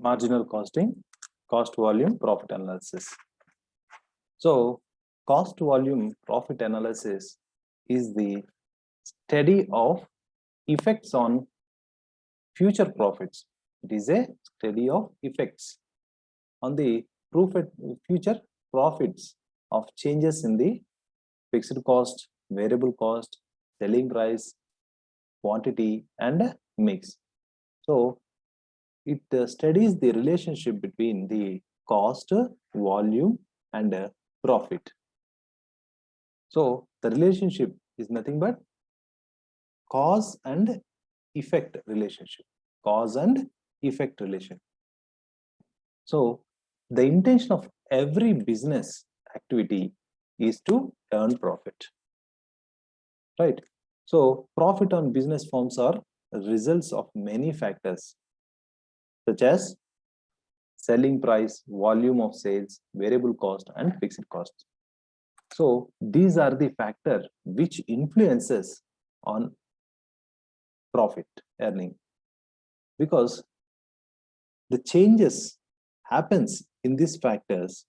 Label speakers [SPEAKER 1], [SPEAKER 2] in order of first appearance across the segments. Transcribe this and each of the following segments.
[SPEAKER 1] Marginal costing, cost volume profit analysis. So cost volume profit analysis is the study of effects on future profits. It is a study of effects on the future profits of changes in the fixed cost, variable cost, selling price, quantity, and mix. So it studies the relationship between the cost, volume, and profit. So the relationship is nothing but cause and effect relationship. Cause and effect relation. So the intention of every business activity is to earn profit. Right? So profit on business firms are results of many factors such as selling price, volume of sales, variable cost, and fixed costs. So these are the factors which influences on profit earning, because the changes happens in these factors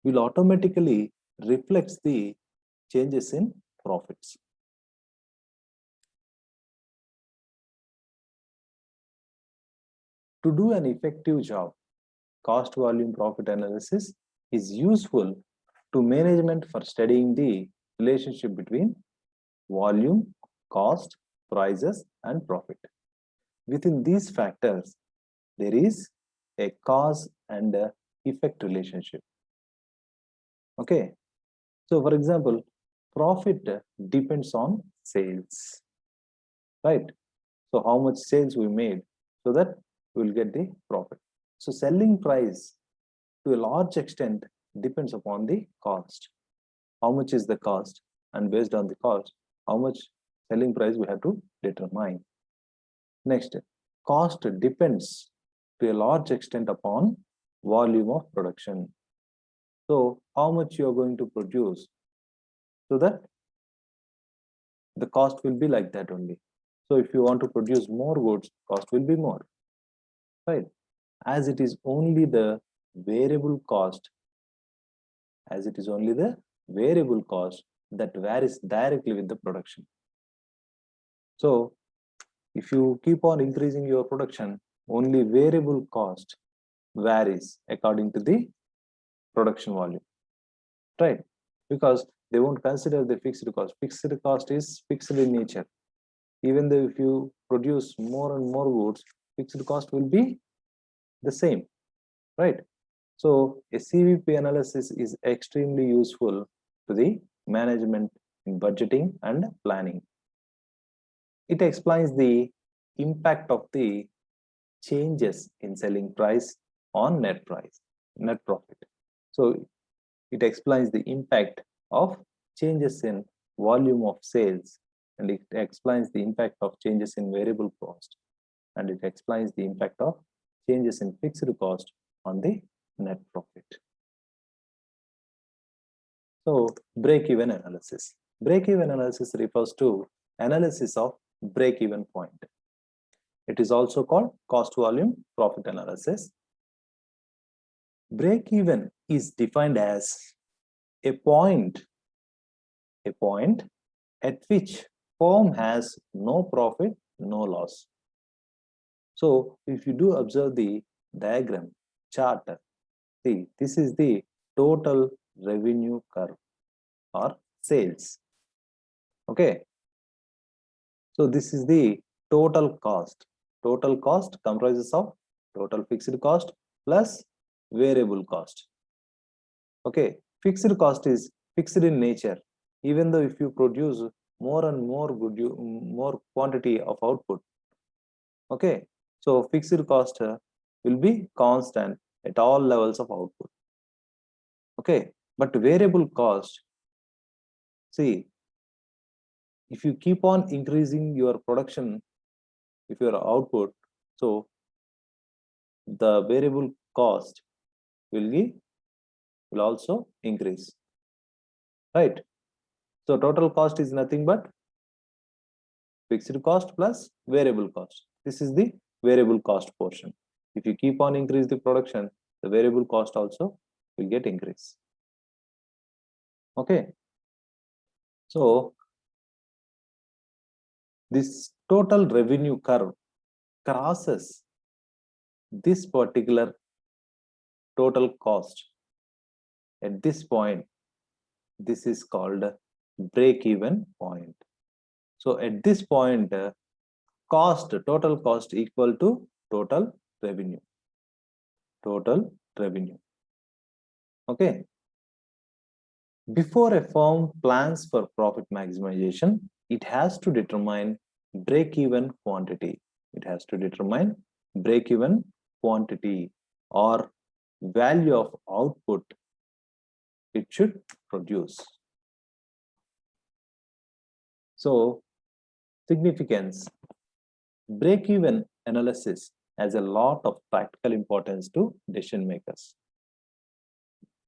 [SPEAKER 1] will automatically reflects the changes in profits. To do an effective job, cost volume profit analysis is useful to management for studying the relationship between volume, cost, prices, and profit. Within these factors, there is a cause and a effect relationship. Okay. So for example, profit depends on sales, right? So how much sales we made, so that we will get the profit. So selling price to a large extent depends upon the cost. How much is the cost, and based on the cost, how much selling price we have to determine. Next, cost depends to a large extent upon volume of production. So how much you are going to produce, so that the cost will be like that only. So if you want to produce more goods, cost will be more, right? As it is only the variable cost, as it is only the variable cost that varies directly with the production. So if you keep on increasing your production, only variable cost varies according to the production volume, right? Because they won't consider the fixed cost. Fixed cost is fixed in nature. Even though if you produce more and more goods, fixed cost will be the same, right? So a CVP analysis is extremely useful to the management in budgeting and planning. It explains the impact of the changes in selling price on net profit. So it explains the impact of changes in volume of sales, and it explains the impact of changes in variable cost, and it explains the impact of changes in fixed cost on the net profit. So break-even analysis. Break-even analysis refers to analysis of break-even point. It is also called cost volume profit analysis. Break-even is defined as a point at which firm has no profit, no loss. So if you do observe the diagram chart, see, this is the total revenue curve or sales. Okay. So this is the total cost. Total cost comprises of total fixed cost plus variable cost. Okay. Fixed cost is fixed in nature. Even though if you produce more and more more quantity of output, okay, so fixed cost will be constant at all levels of output. Okay, but variable cost, see, if you keep on increasing your production, if your output, so the variable cost will also increase, right? So total cost is nothing but fixed cost plus variable cost. This is the variable cost portion. If you keep on increase the production, the variable cost also will get increase. Okay. So this total revenue curve crosses this particular total cost. At this point, this is called break-even point. So at this point, total cost equal to total revenue. Total revenue. Okay. Before a firm plans for profit maximization, it has to determine break-even quantity. It has to determine break-even quantity or value of output it should produce. So, significance. Break-even analysis has a lot of practical importance to decision makers.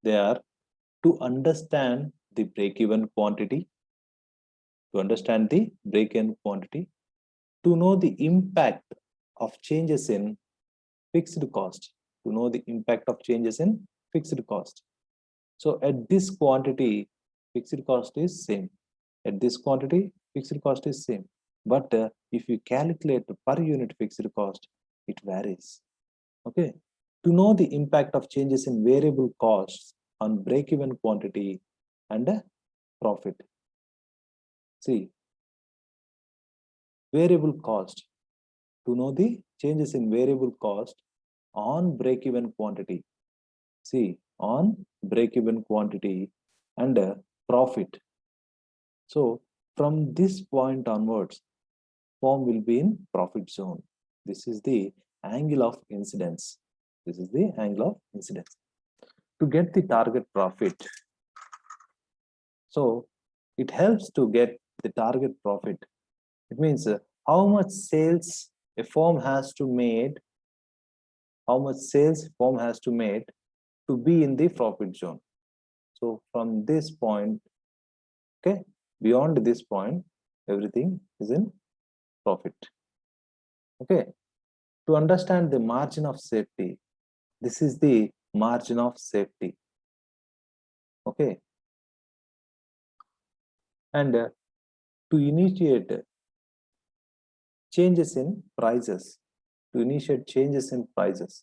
[SPEAKER 1] They are to understand the break-even quantity, to understand the break-even quantity, to know the impact of changes in fixed cost, to know the impact of changes in fixed cost. So at this quantity, fixed cost is same. At this quantity, fixed cost is same. But if you calculate the per unit fixed cost, it varies. Okay. To know the impact of changes in variable costs on break-even quantity and profit. See, variable cost. To know the changes in variable cost on break-even quantity. See, on break-even quantity and profit. So from this point onwards, firm will be in profit zone. This is the angle of incidence. This is the angle of incidence. To get the target profit, so it helps to get the target profit. It means how much sales a firm has to make, how much sales firm has to make to be in the profit zone. So from this point, okay, beyond this point, everything is in profit. Okay, to understand the margin of safety, this is the margin of safety. Okay, and to initiate changes in prices, to initiate changes in prices.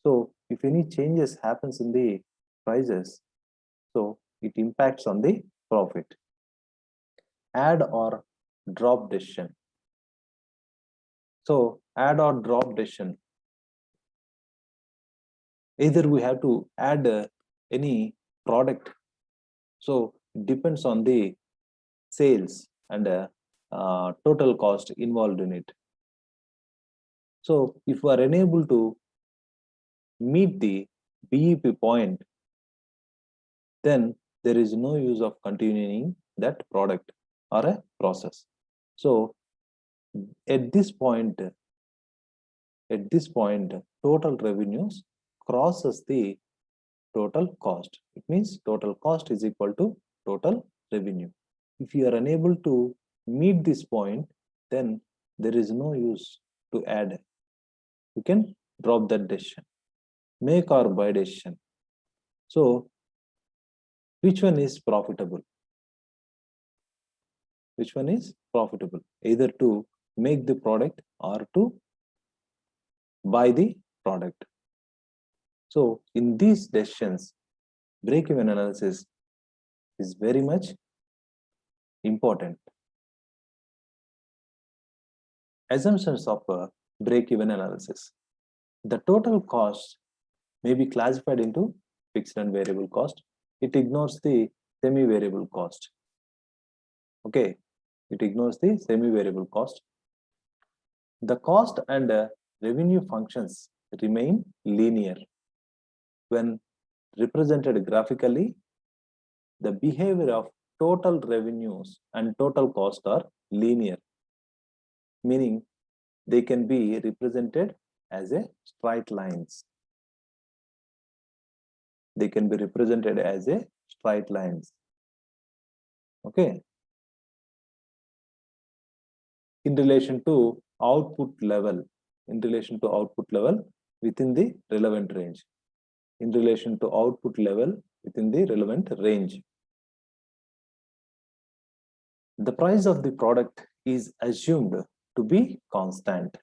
[SPEAKER 1] So if any changes happens in the prices, so it impacts on the profit. Add or drop decision. So add or drop decision. Either we have to add any product. So it depends on the sales and total cost involved in it. So if we are unable to meet the BEP point, then there is no use of continuing that product or a process. So at this point, total revenues crosses the total cost. It means total cost is equal to total revenue. If you are unable to meet this point, then there is no use to add. You can drop that decision, make or buy decision. So which one is profitable? Which one is profitable? Either to make the product or to buy the product. So in these decisions, break-even analysis is very much important. Assumptions of a break-even analysis. The total cost may be classified into fixed and variable cost. It ignores the semi-variable cost. Okay, it ignores the semi-variable cost. The cost and revenue functions remain linear. When represented graphically, the behavior of total revenues and total cost are linear, meaning they can be represented as a straight lines. They can be represented as a straight lines. Okay. In relation to output level, in relation to output level within the relevant range. In relation to output level within the relevant range. The price of the product is assumed to be constant.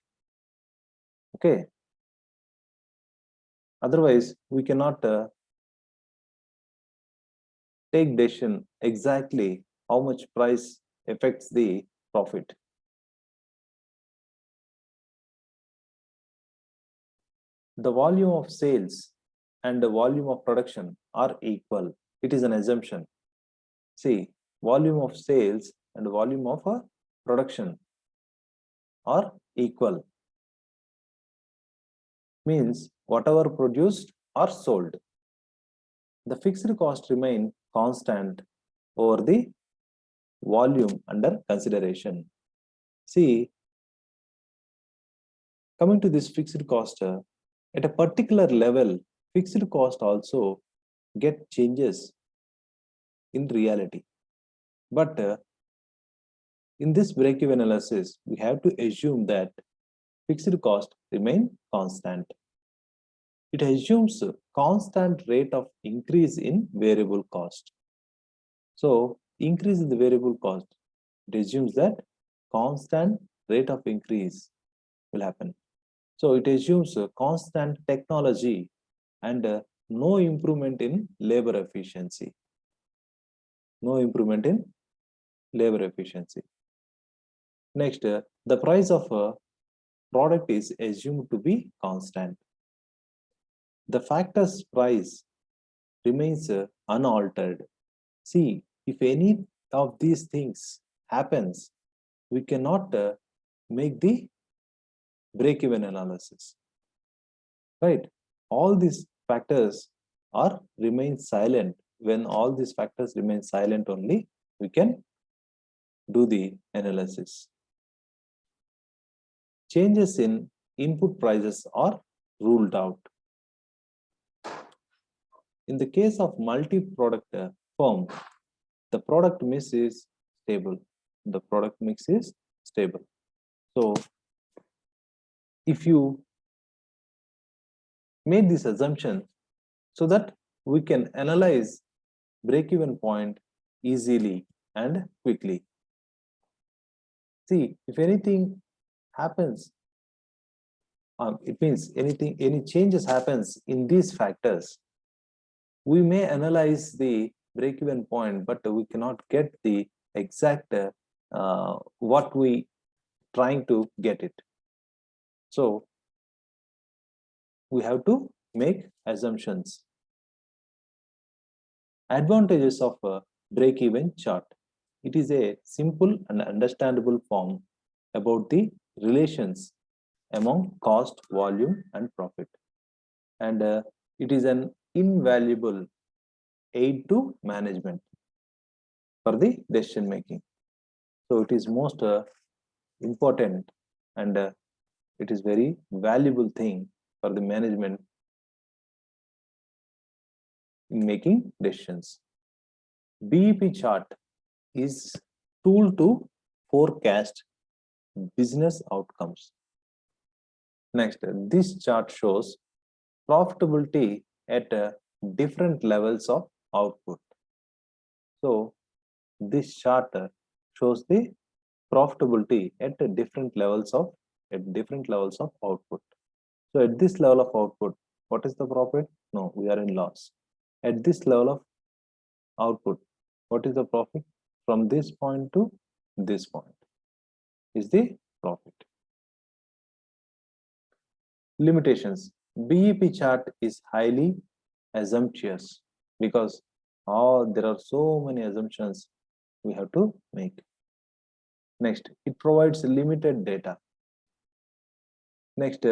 [SPEAKER 1] Okay. Otherwise, we cannot take decision exactly how much price affects the profit. The volume of sales and the volume of production are equal. It is an assumption. See, volume of sales and volume of production are equal. Means whatever produced or sold. The fixed cost remain constant over the volume under consideration. See, coming to this fixed cost, at a particular level, fixed cost also get changes in reality. But in this break-even analysis, we have to assume that fixed cost remain constant. It assumes a constant rate of increase in variable cost. So, increase in the variable cost, it assumes that constant rate of increase will happen. So, it assumes a constant technology and no improvement in labor efficiency. No improvement in labor efficiency. Next, the price of a product is assumed to be constant. The factor's price remains unaltered. See, if any of these things happens, we cannot make the break-even analysis. Right? All these factors are remain silent. When all these factors remain silent only, we can do the analysis. Changes in input prices are ruled out. In the case of multi-product firm, the product mix is stable. The product mix is stable. So, if you made this assumption so that we can analyze break-even point easily and quickly. See, if anything happens, it means any changes happens in these factors, we may analyze the break-even point, but we cannot get the exact what we trying to get it. So we have to make assumptions. Advantages of a break-even chart. It is a simple and understandable form about the relations among cost, volume, and profit. And it is an invaluable aid to management for the decision making. So it is most important and it is very valuable thing for the management in making decisions. BEP chart is tool to forecast business outcomes. Next, this chart shows profitability at different levels of output. So this chart shows the profitability at different levels of output. So at this level of output, what is the profit? No, we are in loss. At this level of output, what is the profit? From this point to this point is the profit. Limitations. BEP chart is highly assumptuous because there are so many assumptions we have to make. Next, it provides limited data. Next,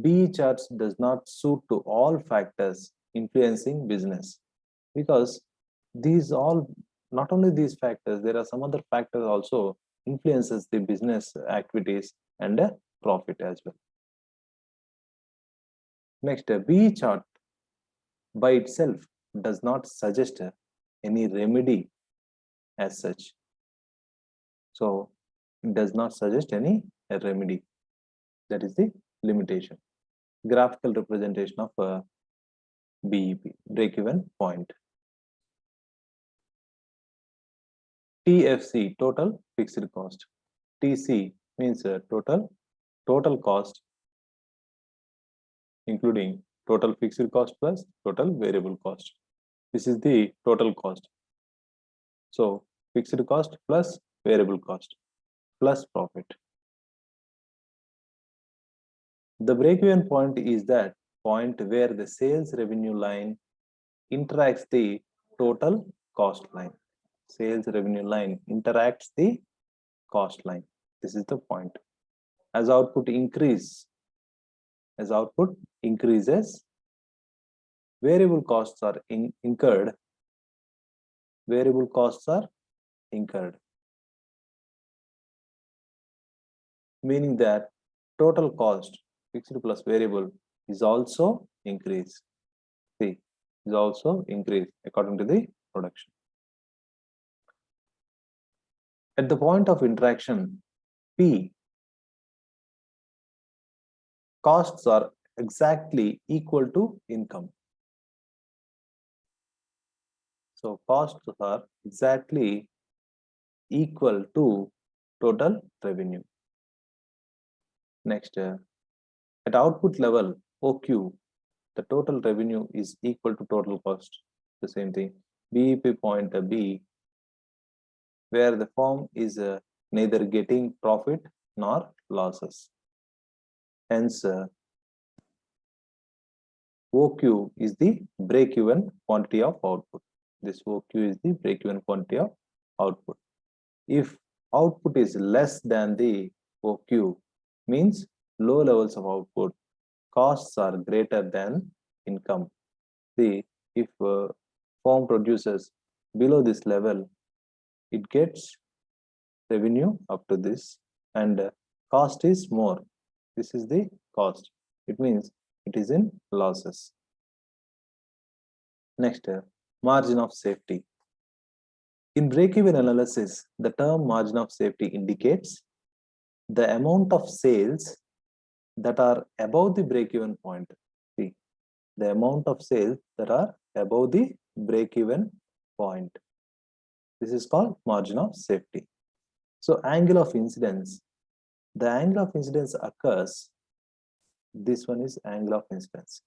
[SPEAKER 1] BE charts does not suit to all factors influencing business because these all, not only these factors, there are some other factors also influences the business activities and profit as well. Next, BE chart by itself does not suggest any remedy as such. So it does not suggest any remedy. That is the limitation. Graphical representation of BEP, break-even point. TFC, total fixed cost. TC means total cost, including total fixed cost plus total variable cost. This is the total cost. So fixed cost plus variable cost plus profit. The break-even point is that point where the sales revenue line interacts the total cost line. Sales revenue line interacts the cost line. This is the point. As output increases, variable costs are incurred. Variable costs are incurred, meaning that total cost, fixed plus variable, is also increased. See, is also increased according to the production. At the point of interaction P, costs are exactly equal to income. So costs are exactly equal to total revenue. Next, at output level OQ, the total revenue is equal to total cost. The same thing. BEP point B, where the firm is neither getting profit nor losses. Hence, OQ is the break-even quantity of output. This OQ is the break-even quantity of output. If output is less than the OQ, means low levels of output, costs are greater than income. See, if firm produces below this level, it gets revenue up to this, and cost is more. This is the cost. It means it is in losses. Next, margin of safety. In break-even analysis, the term margin of safety indicates the amount of sales that are above the break-even point. See, the amount of sales that are above the break-even point. This is called margin of safety. So angle of incidence. The angle of incidence occurs. This one is angle of incidence.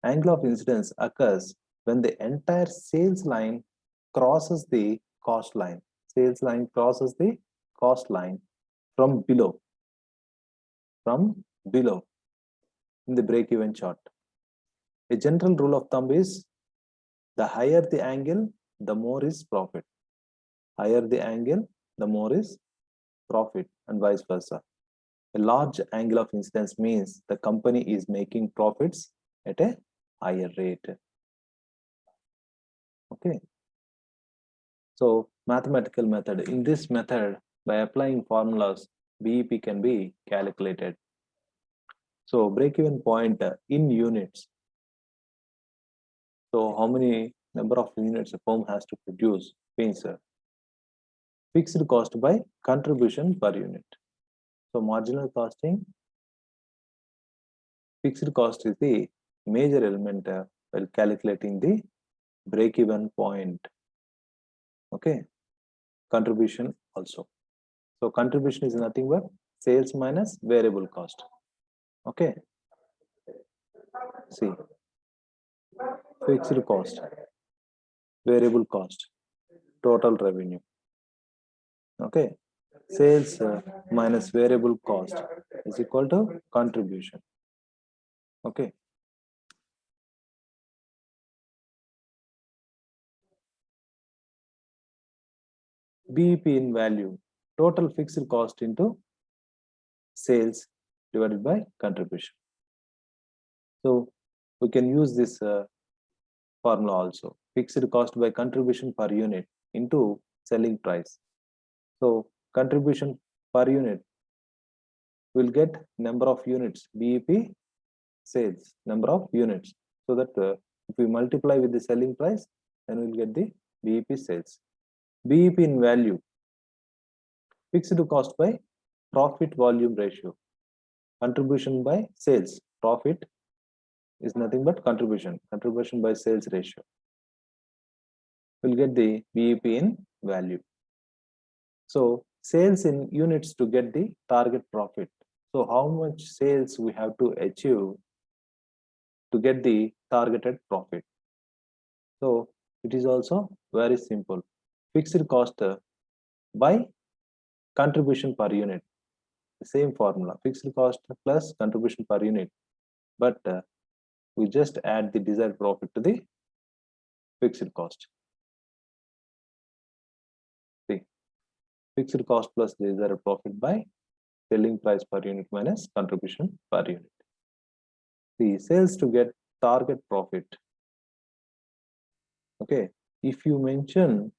[SPEAKER 1] Angle of incidence occurs when the entire sales line crosses the cost line. Sales line crosses the cost line from below. From below in the break-even chart. A general rule of thumb is the higher the angle, the more is profit. Higher the angle, the more is profit, and vice versa. A large angle of incidence means the company is making profits at a higher rate. Okay. So mathematical method. In this method, by applying formulas, BEP can be calculated. So break-even point in units. So how many number of units a firm has to produce means fixed cost by contribution per unit. So marginal costing, fixed cost is the major element while calculating the break-even point. Okay, contribution also. So contribution is nothing but sales minus variable cost. Okay, see, fixed cost, variable cost, total revenue. Okay, sales minus variable cost is equal to contribution. Okay. BEP in value, total fixed cost into sales divided by contribution. So we can use this formula also. Fixed cost by contribution per unit into selling price. So contribution per unit will get number of units, BEP sales, number of units. So that if we multiply with the selling price, then we'll get the BEP sales. BEP in value, fixed cost by profit volume ratio. contribution by sales. Profit is nothing but contribution by sales ratio. We'll get the BEP in value. So sales in units to get the target profit. So how much sales we have to achieve to get the targeted profit? So it is also very simple. Fixed cost by contribution per unit. The same formula, fixed cost plus contribution per unit. But we just add the desired profit to the fixed cost. See, fixed cost plus desired profit by selling price per unit minus contribution per unit. The sales to get target profit. Okay, if you mention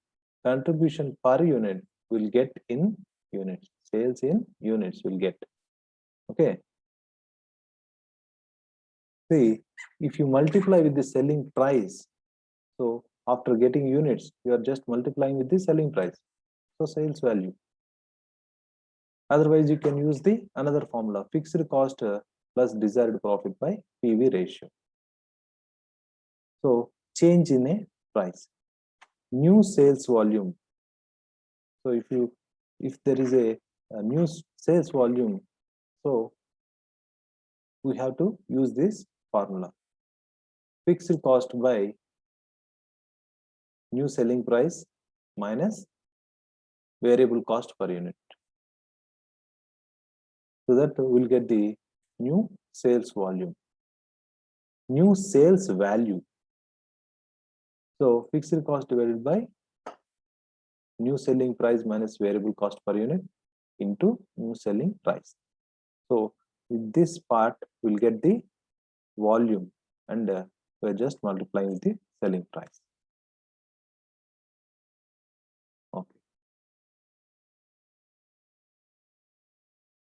[SPEAKER 1] contribution per unit, will get in units. Sales in units will get. Okay. See, if you multiply with the selling price, so after getting units, you are just multiplying with the selling price. So sales value. Otherwise, you can use the another formula, fixed cost plus desired profit by PV ratio. So change in a price. New sales volume. So if there is a new sales volume, so we have to use this formula. Fixed cost by new selling price minus variable cost per unit. So that we'll get the new sales volume. New sales value. So fixed cost divided by new selling price minus variable cost per unit into new selling price. So with this part, we'll get the volume, and we're just multiplying with the selling price.